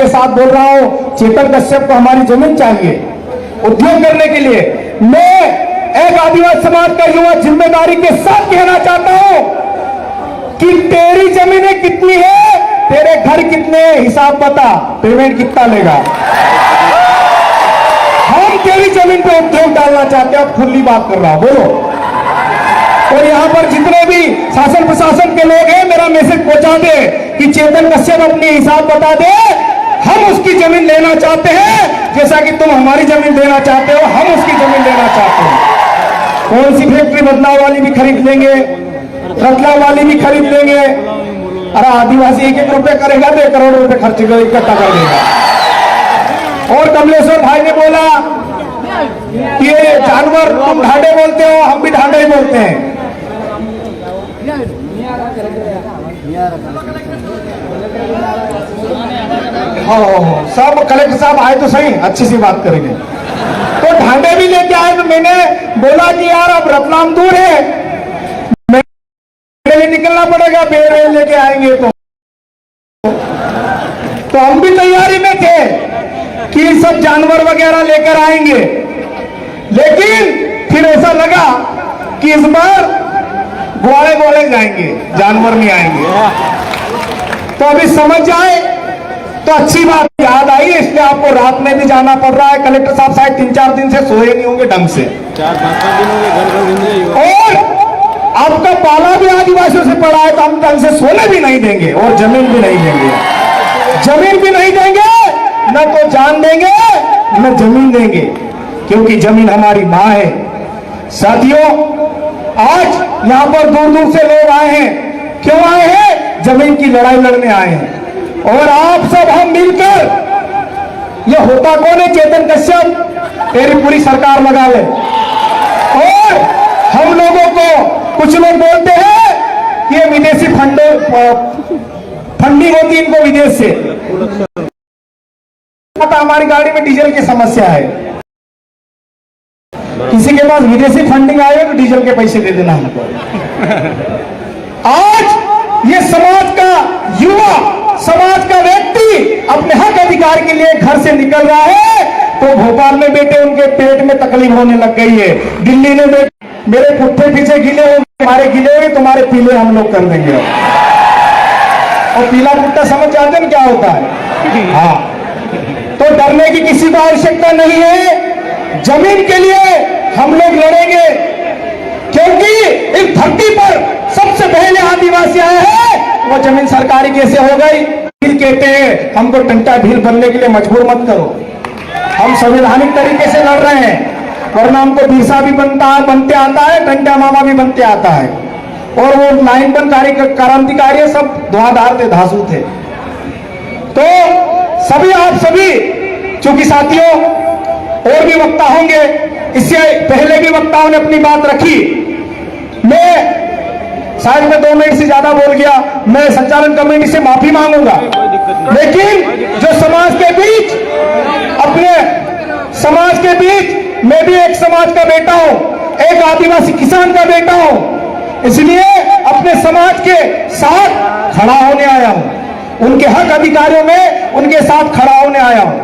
के साथ बोल रहा हूं, चेतन कश्यप को हमारी जमीन चाहिए उद्योग करने के लिए। मैं एक आदिवासी समाज का युवा जिम्मेदारी के साथ कहना चाहता हूं कि तेरी जमीनें कितनी है, तेरे घर कितने, हिसाब बता, पेमेंट कितना लेगा। हम तेरी जमीन पे उद्योग डालना चाहते हैं, खुली बात कर रहा हूं, बोलो। और यहां पर जितने भी शासन प्रशासन के लोग हैं, मेरा मैसेज पहुंचा दे कि चेतन कश्यप अपनी हिसाब बता दे, हम उसकी जमीन लेना चाहते हैं, जैसा कि तुम हमारी जमीन लेना चाहते हो, हम उसकी जमीन लेना चाहते हैं। कौन सी फैक्ट्री बदलाव वाली भी खरीद लेंगे, रतलाम वाली भी खरीद लेंगे। अरे आदिवासी 1-1 रुपए करेगा तो 1 करोड़ रुपए खर्च इकट्ठा कर देगा। और कमलेश्वर भाई ने बोला कि ये जानवर तुम ढांडे बोलते हो, हम भी ढांडे ही बोलते हैं। हाँ, सब कलेक्टर साहब आए तो सही, अच्छी सी बात करेंगे। तो ढांडे भी लेके आए, तो मैंने बोला कि यार अब रतलाम दूर है, मेरे लिए निकलना पड़ेगा, बेर लेके आएंगे तो हम भी तैयारी में थे कि सब जानवर वगैरह लेकर आएंगे। लेकिन फिर ऐसा लगा कि इस बार ग्वाले जाएंगे, जानवर नहीं आएंगे। तो अभी समझ जाए तो अच्छी बात याद आई है, इसलिए आपको रात में भी जाना पड़ रहा है। कलेक्टर साहब शायद 3-4 दिन से सोए नहीं होंगे ढंग से, 4-5 दिन हो गए, और आपका पाला भी आदिवासियों से पड़ा है, तो हम ढंग से सोने भी नहीं देंगे और जमीन भी नहीं देंगे। जमीन भी नहीं देंगे, न तो जान देंगे न जमीन देंगे, क्योंकि जमीन हमारी मां है। साथियों, आज यहां पर दूर दूर से लोग आए हैं। क्यों आए हैं? जमीन की लड़ाई लड़ने आए हैं। और आप सब हम मिलकर, ये होता कौन है? चेतन कश्यप, तेरी पूरी सरकार लगा ले। और हम लोगों को कुछ लोग बोलते हैं कि ये विदेशी फंडिंग होती है इनको विदेश से। हमारी गाड़ी में डीजल की समस्या है, किसी के पास विदेशी फंडिंग आए तो डीजल के पैसे दे देना हमको। आज ये समाज का युवा, समाज का व्यक्ति अपने हक अधिकार के लिए घर से निकल रहा है, तो भोपाल में बेटे उनके पेट में तकलीफ होने लग गई है। दिल्ली में मेरे पुट्ठे पीछे गिले हो, हमारे गिले हुए तुम्हारे पीले हम लोग कर देंगे। और पीला पुट्टा समझ जाते हैं क्या होता है? हाँ, तो डरने की किसी को आवश्यकता नहीं है। जमीन के लिए हम लोग लड़ेंगे, क्योंकि इस धरती पर सबसे पहले आदिवासी आए हैं। वो जमीन सरकारी कैसे हो गई? भील कहते हैं, हमको टंटा भील बनने के लिए मजबूर मत करो। हम संवैधानिक तरीके से लड़ रहे हैं, वरना हमको बिरसा भी बनते आता है, टंटा मामा भी बनते आता है। और वो लाइन बन क्रांतिकारी सब धुआंधार थे, धांसू थे। तो सभी आप सभी, चूंकि साथियों और भी वक्ता होंगे, इससे पहले भी वक्ताओं ने अपनी बात रखी। मैं शायद मैं 2 मिनट से ज्यादा बोल गया, मैं संचालन कमेटी से माफी मांगूंगा। लेकिन जो समाज के बीच, अपने समाज के बीच, मैं भी एक समाज का बेटा हूं, एक आदिवासी किसान का बेटा हूं, इसलिए अपने समाज के साथ खड़ा होने आया हूं, उनके हक अधिकारियों में उनके साथ खड़ा होने आया हूं।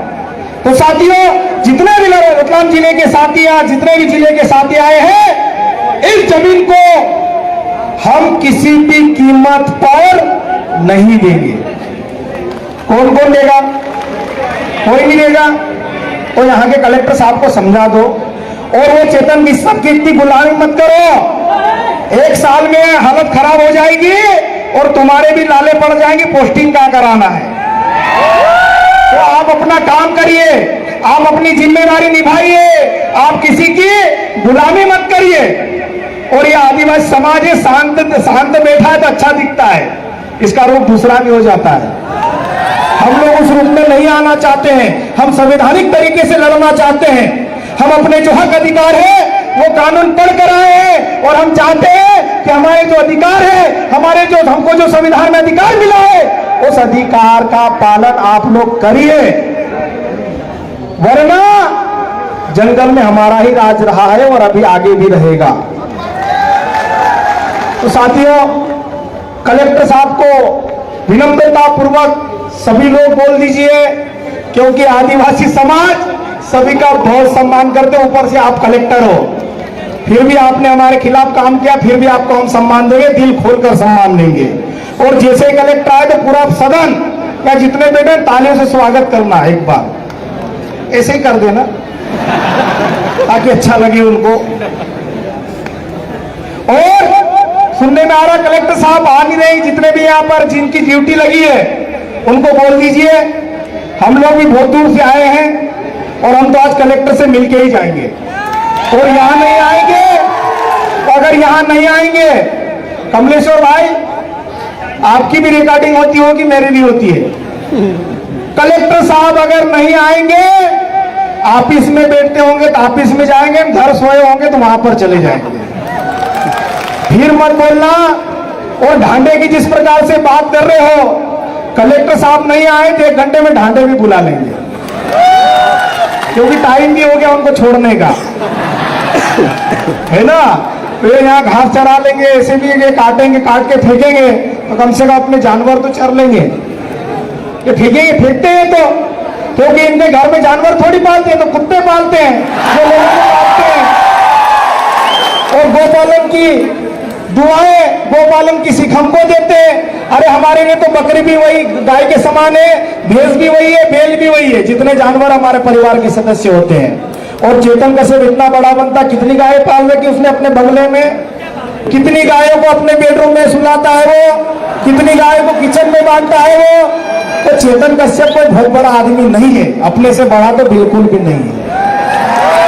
तो साथियों, जितने भी रतलाम जिले के साथी, जितने भी जिले के साथी आए हैं, इस जमीन को हम किसी भी कीमत पर नहीं देंगे। कौन कौन देगा? कोई नहीं देगा। तो यहाँ के कलेक्टर साहब को समझा दो, और वो चेतन कश्यप की इतनी गुलामी मत करो। 1 साल में हालत खराब हो जाएगी और तुम्हारे भी लाले पड़ जाएंगे, पोस्टिंग क्या कराना है। तो आप अपना काम करिए, आप अपनी जिम्मेदारी निभाइए, आप किसी की गुलामी मत करिए। और ये आदिवासी समाज है, शांत बैठा है तो अच्छा दिखता है, इसका रूप दूसरा भी हो जाता है। हम लोग उस रूप में नहीं आना चाहते हैं, हम संवैधानिक तरीके से लड़ना चाहते हैं। हम अपने जो हक अधिकार है वो कानून पढ़ कर आए हैं, और हम चाहते हैं कि हमारे जो अधिकार है, हमारे जो हमको जो संविधान में अधिकार मिला है, उस अधिकार का पालन आप लोग करिए, वरना जंगल में हमारा ही राज रहा है और अभी आगे भी रहेगा। तो साथियों, कलेक्टर साहब को विनम्रता पूर्वक सभी लोग बोल दीजिए क्योंकि आदिवासी समाज सभी का बहुत सम्मान करते, ऊपर से आप कलेक्टर हो, फिर भी आपने हमारे खिलाफ काम किया, फिर भी आपको हम सम्मान देंगे, दिल खोलकर सम्मान देंगे। और जैसे ही कलेक्टर आए तो पूरा सदन या जितने बैठे तालियों से स्वागत करना, एक बार ऐसे ही कर देना ताकि अच्छा लगे उनको। और सुनने में आ रहा कलेक्टर साहब आ नहीं रहे, जितने भी यहाँ पर जिनकी ड्यूटी लगी है उनको बोल दीजिए, हम लोग भी बहुत दूर से आए हैं और हम तो आज कलेक्टर से मिलके ही जाएंगे। और यहां नहीं आएंगे, अगर यहां नहीं आएंगे, कमलेश्वर भाई आपकी भी रिकॉर्डिंग होती होगी, मेरी भी होती है। कलेक्टर साहब अगर नहीं आएंगे, ऑफिस में बैठते होंगे तो ऑफिस में जाएंगे, घर सोए होंगे तो वहां पर चले जाएंगे। फिर मत बोलना। और ढांडे की जिस प्रकार से बात कर रहे हो, कलेक्टर साहब नहीं आए तो 1 घंटे में ढांडे भी बुला लेंगे, क्योंकि टाइम भी हो गया उनको छोड़ने का, है ना। तो ये यहाँ घास चरा लेंगे, ऐसे भी ये काटेंगे, काट के फेंकेंगे तो कम से कम अपने जानवर तो चर लेंगे। ये फेंकेंगे, फेंकते हैं तो, क्योंकि इनके घर में जानवर थोड़ी पालते हैं, तो कुत्ते पालते हैं जो लोगों को पालते हैं। और गोपालन की दुआएं, गोपालन की सीख हमको देते हैं। अरे हमारे लिए तो बकरी भी वही गाय के समान है, भैंस भी वही है, बैल भी वही है, जितने जानवर हमारे परिवार के सदस्य होते हैं। और चेतन कश्यप इतना बड़ा बनता, कितनी गाय पाल रखी उसने अपने बंगले में, कितनी गायों को अपने बेडरूम में सुलाता है वो, कितनी गायों को किचन में बांटता है वो। तो चेतन कश्यप कोई बहुत बड़ा आदमी नहीं है, अपने से बड़ा तो बिल्कुल भी नहीं है,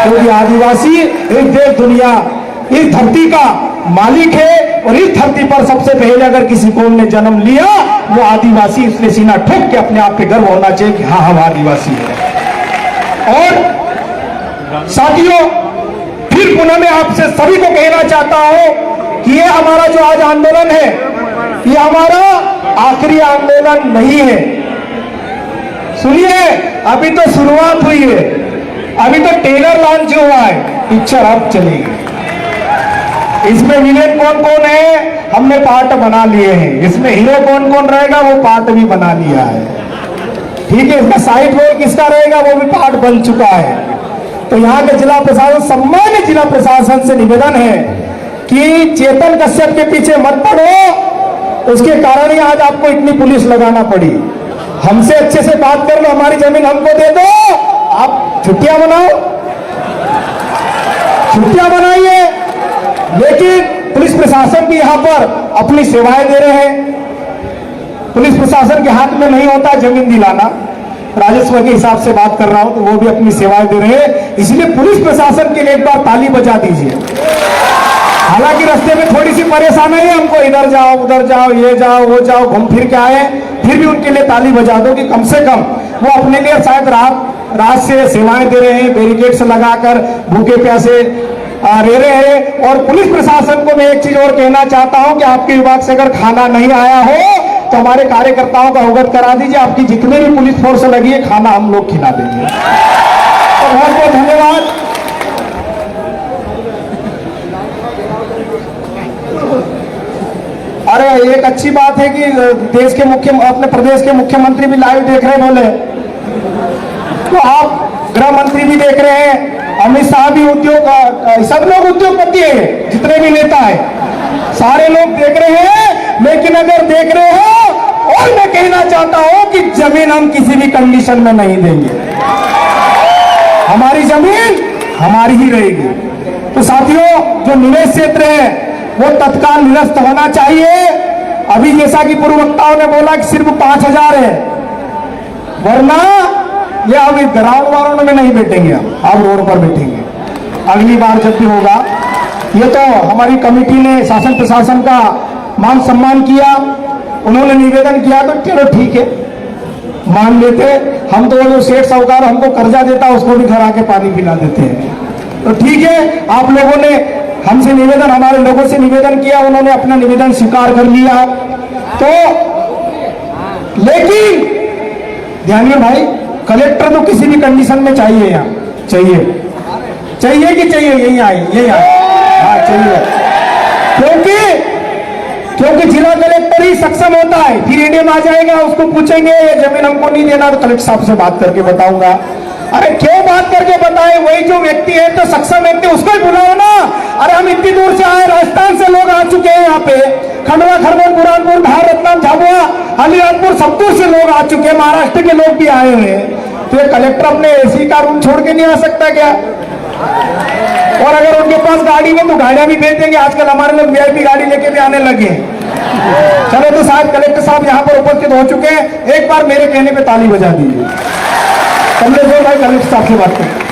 क्योंकि आदिवासी इस देश दुनिया इस धरती का मालिक है। और इस धरती पर सबसे पहले अगर किसी कौम ने जन्म लिया वो आदिवासी, इसलिए सीना ठोक के अपने आप पे गर्व होना चाहिए कि हाँ हम आदिवासी हैं। और साथियों, फिर पुनः मैं आपसे सभी को कहना चाहता हूं कि ये हमारा जो आज आंदोलन है, ये हमारा आखिरी आंदोलन नहीं है। सुनिए, अभी तो शुरुआत हुई है, अभी तो ट्रेलर लॉन्च हुआ है, पिक्चर अब चलेगी। इसमें विलेन कौन कौन है हमने पार्ट बना लिए हैं, इसमें हीरो कौन कौन रहेगा वो पार्ट भी बना लिया है, ठीक है। इसका साइड रोल किसका रहेगा वो भी पार्ट बन चुका है। तो यहाँ के जिला प्रशासन, सम्मानित जिला प्रशासन से निवेदन है कि चेतन कश्यप के पीछे मत पड़ो, उसके कारण ही आज आपको इतनी पुलिस लगाना पड़ी। हमसे अच्छे से बात कर लो, हमारी जमीन हमको दे दो, आप छुट्टियां बनाओ, छुट्टियां बनाइए। लेकिन पुलिस प्रशासन भी यहां पर अपनी सेवाएं दे रहे हैं। पुलिस प्रशासन के हाथ में नहीं होता जमीन दिलाना, राजस्व के हिसाब से बात कर रहा हूं, तो वो भी अपनी सेवाएं दे रहे हैं। इसलिए पुलिस प्रशासन के लिए एक बार ताली बजा दीजिए। हालांकि रास्ते में थोड़ी सी परेशानी है हमको, इधर जाओ उधर जाओ, ये जाओ वो जाओ, घूम फिर के आए, फिर भी उनके लिए ताली बजा दो कि कम से कम वो अपने लिए शायद रात से सेवाएं दे रहे हैं, बैरिकेड्स लगाकर भूखे प्यासे रह रहे हैं। और पुलिस प्रशासन को मैं एक चीज और कहना चाहता हूं कि आपके विभाग से अगर खाना नहीं आया हो तो हमारे कार्यकर्ताओं को अवगत करा दीजिए, आपकी जितने भी पुलिस फोर्स लगी है खाना हम लोग खिला देंगे। तो बहुत बहुत धन्यवाद। अरे एक अच्छी बात है कि देश के अपने प्रदेश के मुख्यमंत्री भी लाइव देख रहे बोले, तो आप गृह मंत्री भी देख रहे हैं, अमित शाह भी सब लोग उद्योगपति हैं, जितने भी नेता हैं सारे लोग देख रहे हैं। लेकिन अगर देख रहे हो, और मैं कहना चाहता हूं कि जमीन हम किसी भी कंडीशन में नहीं देंगे, हमारी जमीन हमारी ही रहेगी। तो साथियों, जो निवेश क्षेत्र है वो तत्काल निरस्त होना चाहिए। अभी जैसा कि पूर्व वक्ताओं ने बोला कि सिर्फ 5000 है, वरना ये अब ग्राउंड वालों में नहीं बैठेंगे, अब रोड पर बैठेंगे अगली बार जब भी होगा। ये तो हमारी कमेटी ने शासन प्रशासन का मान सम्मान किया, उन्होंने निवेदन किया तो चलो ठीक है मान लेते। हम तो वो जो सेठ साहूकार हमको कर्जा देता उसको भी घर आके पानी पिला देते हैं, तो ठीक है। आप लोगों ने हमसे निवेदन, हमारे लोगों से निवेदन किया, उन्होंने अपना निवेदन स्वीकार कर लिया। तो लेकिन ध्यान में भाई, कलेक्टर तो किसी भी कंडीशन में चाहिए, यहाँ चाहिए कि चाहिए, यही आए हाँ चाहिए, क्योंकि जिला कलेक्टर अगर ही सक्षम होता है फिर एडीएम आ जाएगा, उसको पूछेंगे ये जमीन हमको नहीं देना तो कलेक्टर साहब से बात करके बताऊंगा। अरे क्यों बात करके बताए, वही जो व्यक्ति है तो सक्षम व्यक्ति उसको ही बुलाओ ना। अरे हम इतनी दूर से आए, राजस्थान से लोग आ चुके हैं यहाँ पे, खंडवा, खरगोन, बुरहानपुर, धार, रतलाम, झाबुआ, अलीराजपुर, सब दूर से लोग आ चुके हैं, महाराष्ट्र के लोग भी आए हुए हैं। तो ये कलेक्टर अपने एसी का रूम छोड़ के नहीं आ सकता क्या? और अगर उनके पास गाड़ी में तो गाड़ियां भी भेज देंगे, आजकल हमारे लोग वीआईपी गाड़ी लेके भी आने लगे। चलो तो साहब कलेक्टर साहब यहाँ पर उपस्थित हो चुके हैं, एक बार मेरे कहने पे ताली बजा दीजिए। कमलेश्वर भाई कलेक्टर साहब से बात करें।